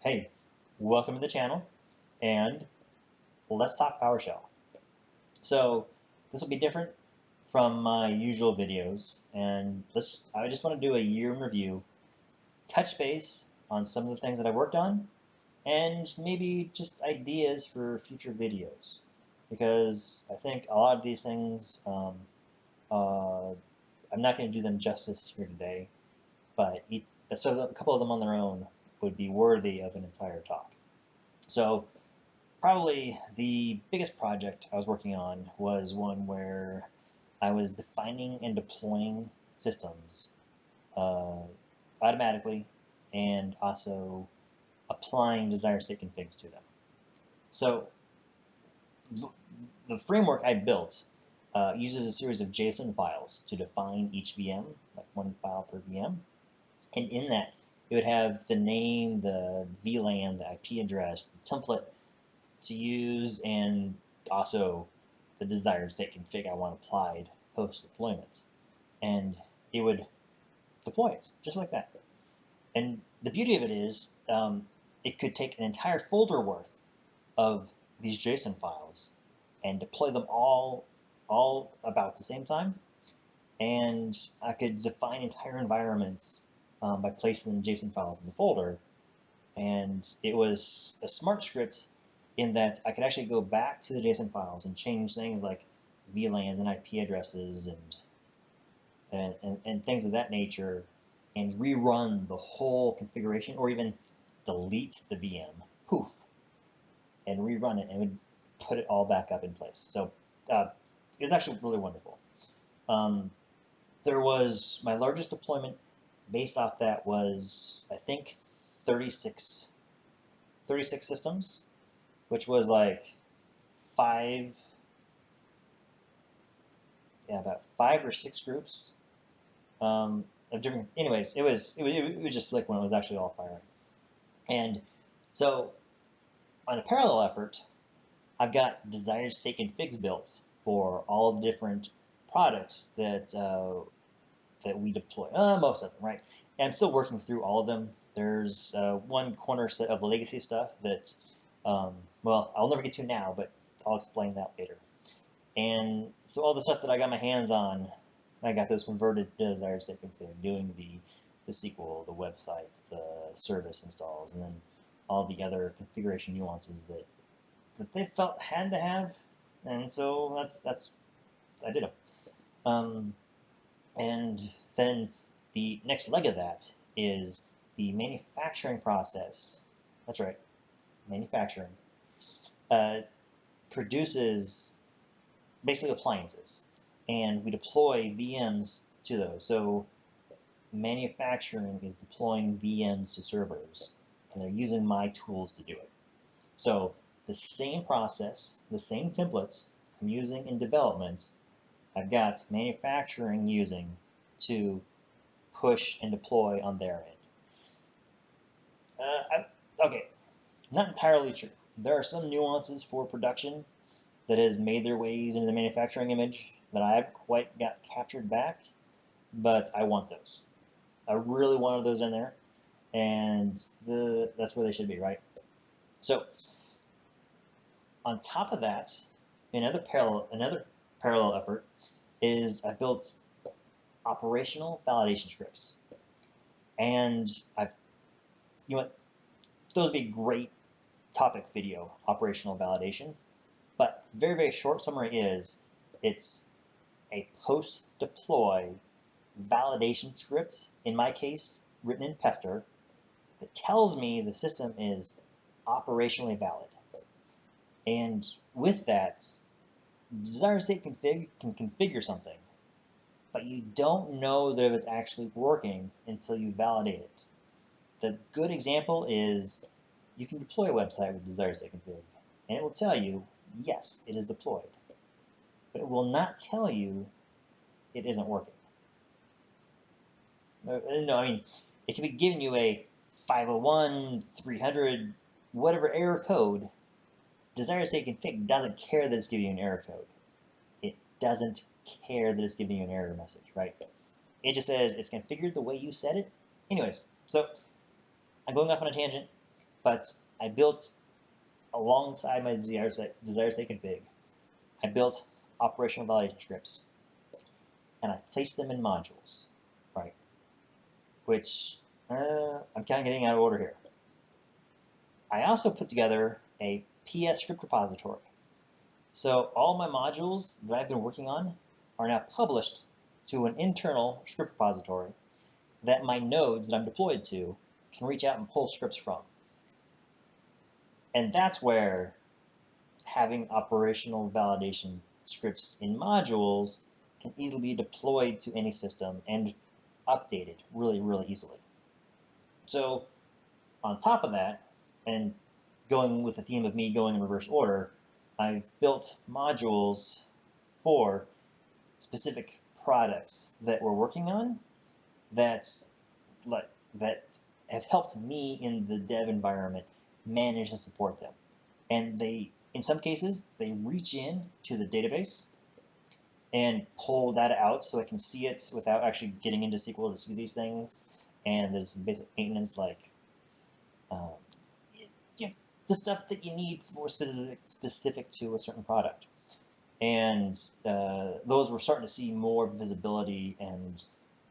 Hey, welcome to the channel, and let's talk PowerShell. So this will be different from my usual videos, and I just want to do a year in review, touch base on some of the things that I've worked on, and maybe just ideas for future videos, because I think a lot of these things, I'm not going to do them justice here today, but a couple of them on their own would be worthy of an entire talk. So probably the biggest project I was working on was one where I was defining and deploying systems automatically, and also applying desired state configs to them. So the framework I built uses a series of JSON files to define each VM, like one file per VM. And in that, it would have the name, the VLAN, the IP address, the template to use, and also the desired state config I want applied post-deployment. And it would deploy it, just like that. And the beauty of it is, it could take an entire folder worth of these JSON files and deploy them all about the same time. And I could define entire environments by placing the JSON files in the folder. And it was a smart script in that I could actually go back to the JSON files and change things like VLANs and IP addresses and things of that nature, and rerun the whole configuration, or even delete the VM, poof, and rerun it, and it would put it all back up in place. So it was actually really wonderful. There was my largest deployment based off that was, I think, 36 systems, which was like about five or six groups of different. Anyways, it was just like when it was actually all firing. And so on a parallel effort, I've got desired state configs built for all the different products that we deploy, most of them, right? And I'm still working through all of them. There's one corner set of legacy stuff that, well, I'll never get to now, but I'll explain that later. And so all the stuff that I got my hands on, I got those converted to desired state config, doing the SQL, the website, the service installs, and then all the other configuration nuances that they felt had to have. And so I did them. And then the next leg of that is the manufacturing process. That's right, manufacturing produces basically appliances, and we deploy VMs to those. So manufacturing is deploying VMs to servers, and they're using my tools to do it. So the same process, the same templates I'm using in development, I've got manufacturing using to push and deploy on their end. Okay, not entirely true. There are some nuances for production that has made their ways into the manufacturing image that I haven't quite got captured back, but I want those. I really wanted those in there, and that's where they should be, right? So on top of that, another parallel effort is I built operational validation scripts. And those would be great topic video, operational validation. But very, very short summary is, it's a post-deploy validation script, in my case, written in Pester, that tells me the system is operationally valid. And with that, desired state config can configure something, but you don't know that if it's actually working until you validate it. The good example is you can deploy a website with desired state config, and it will tell you, yes, it is deployed, but it will not tell you it isn't working. No, I mean, it can be giving you a 501, 300, whatever error code. Desired state config doesn't care that it's giving you an error code. It doesn't care that it's giving you an error message, right? It just says it's configured the way you said it. Anyways, so I'm going off on a tangent. But I built, alongside my desire state config, I built operational validation scripts, and I placed them in modules, right? Which, I'm kind of getting out of order here. I also put together a PS script repository. So all my modules that I've been working on are now published to an internal script repository that my nodes that I'm deployed to can reach out and pull scripts from. And that's where having operational validation scripts in modules can easily be deployed to any system and updated really, really easily. So on top of that, and going with the theme of me going in reverse order, I've built modules for specific products that we're working on that have helped me in the dev environment manage and support them. And they, in some cases, they reach in to the database and pull data out so I can see it without actually getting into SQL to see these things. And there's some basic maintenance like the stuff that you need more specific to a certain product. And those we're starting to see more visibility, and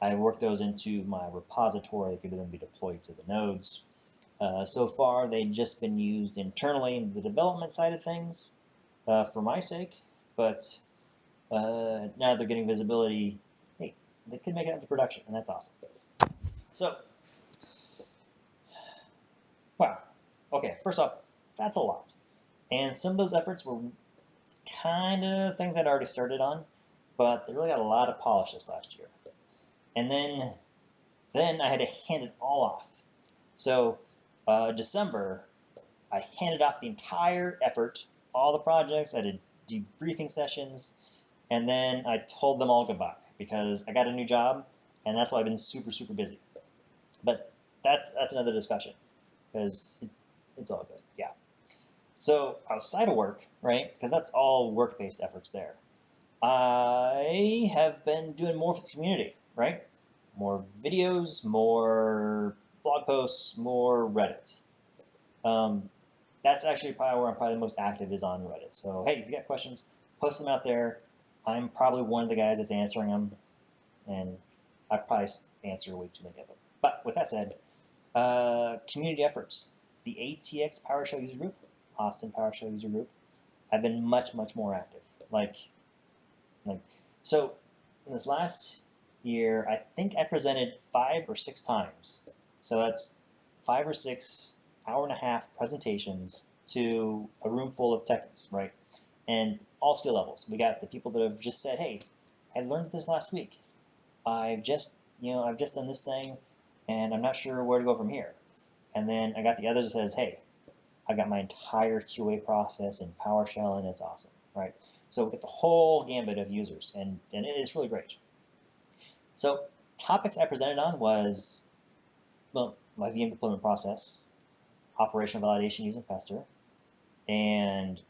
I worked those into my repository that could then be deployed to the nodes. So far, they've just been used internally in the development side of things for my sake, but now they're getting visibility. Hey, they could make it up to production, and that's awesome. So, wow. Okay, first off, that's a lot. And some of those efforts were kind of things I'd already started on, but they really got a lot of polish this last year. And then I had to hand it all off. So December, I handed off the entire effort, all the projects, I did debriefing sessions, and then I told them all goodbye because I got a new job, and that's why I've been super, super busy. But that's another discussion, because it's all good, yeah. So outside of work, right, because that's all work-based efforts there, I have been doing more for the community, right? More videos, more blog posts, more Reddit. That's actually probably where I'm probably the most active, is on Reddit. So hey, if you got questions, post them out there. I'm probably one of the guys that's answering them, and I probably answer way too many of them. But with that said, community efforts. The ATX Powershell user group, Austin Powershell user group, I've been much, much more active. So in this last year, I think I presented 5 or 6 times. So that's 5 or 6 hour-and-a-half presentations to a room full of techies, right? And all skill levels. We got the people that have just said, hey, I learned this last week. I've just done this thing, and I'm not sure where to go from here. And then I got the others that says, hey, I got my entire QA process in PowerShell, and it's awesome, right? So we get the whole gambit of users, and it is really great. So topics I presented on was, well, my VM deployment process, operational validation using Pester, and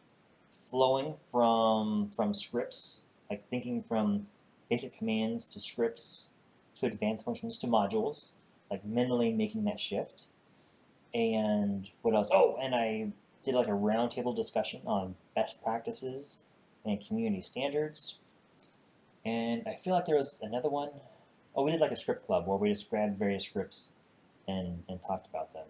flowing from scripts, like thinking from basic commands to scripts to advanced functions to modules, like mentally making that shift. And what else? Oh, and I did like a roundtable discussion on best practices and community standards. And I feel like there was another one. Oh, we did like a script club where we just grabbed various scripts and talked about them.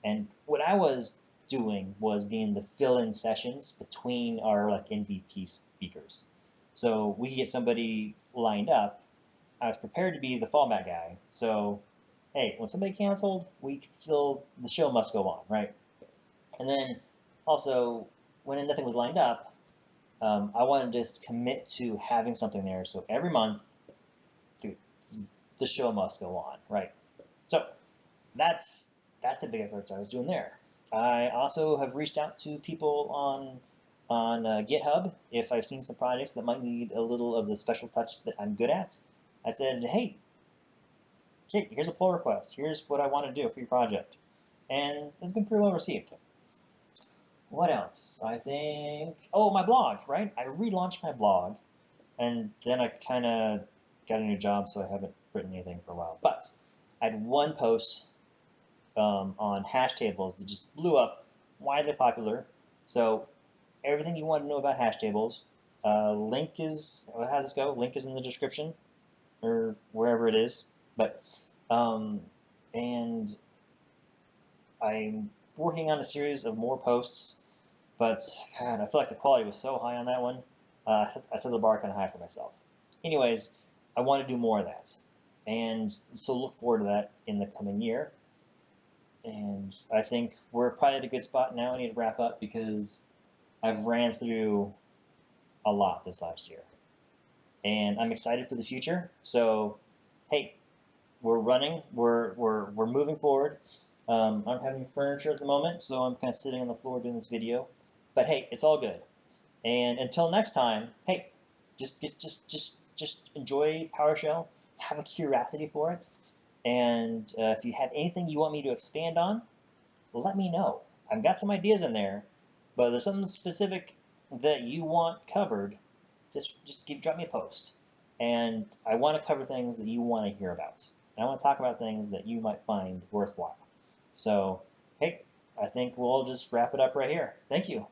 And what I was doing was being the fill-in sessions between our like MVP speakers. So we could get somebody lined up. I was prepared to be the fallback guy. So hey, when somebody canceled, we could still, the show must go on, right? And then also, when nothing was lined up, I wanted to just commit to having something there. So every month, the show must go on, right? So that's the big efforts I was doing there. I also have reached out to people on GitHub if I've seen some projects that might need a little of the special touch that I'm good at. I said, hey, here's a pull request. Here's what I want to do for your project. And that's been pretty well received. What else? I think, oh, my blog, right? I relaunched my blog, and then I kind of got a new job, so I haven't written anything for a while. But I had one post on hash tables that just blew up, widely popular. So everything you want to know about hash tables, link is, how does this go? Link is in the description or wherever it is. But and I'm working on a series of more posts, but God, I feel like the quality was so high on that one. I set the bar kind of high for myself. Anyways, I want to do more of that, and so look forward to that in the coming year. And I think we're probably at a good spot now. I need to wrap up because I've ran through a lot this last year, and I'm excited for the future. So, hey, we're running, we're moving forward. I'm having furniture at the moment, so I'm kind of sitting on the floor doing this video. But hey, it's all good. And until next time, hey, just enjoy PowerShell. Have a curiosity for it. And if you have anything you want me to expand on, let me know. I've got some ideas in there, but if there's something specific that you want covered, just drop me a post. And I want to cover things that you want to hear about. And I want to talk about things that you might find worthwhile. So, hey, I think we'll just wrap it up right here. Thank you.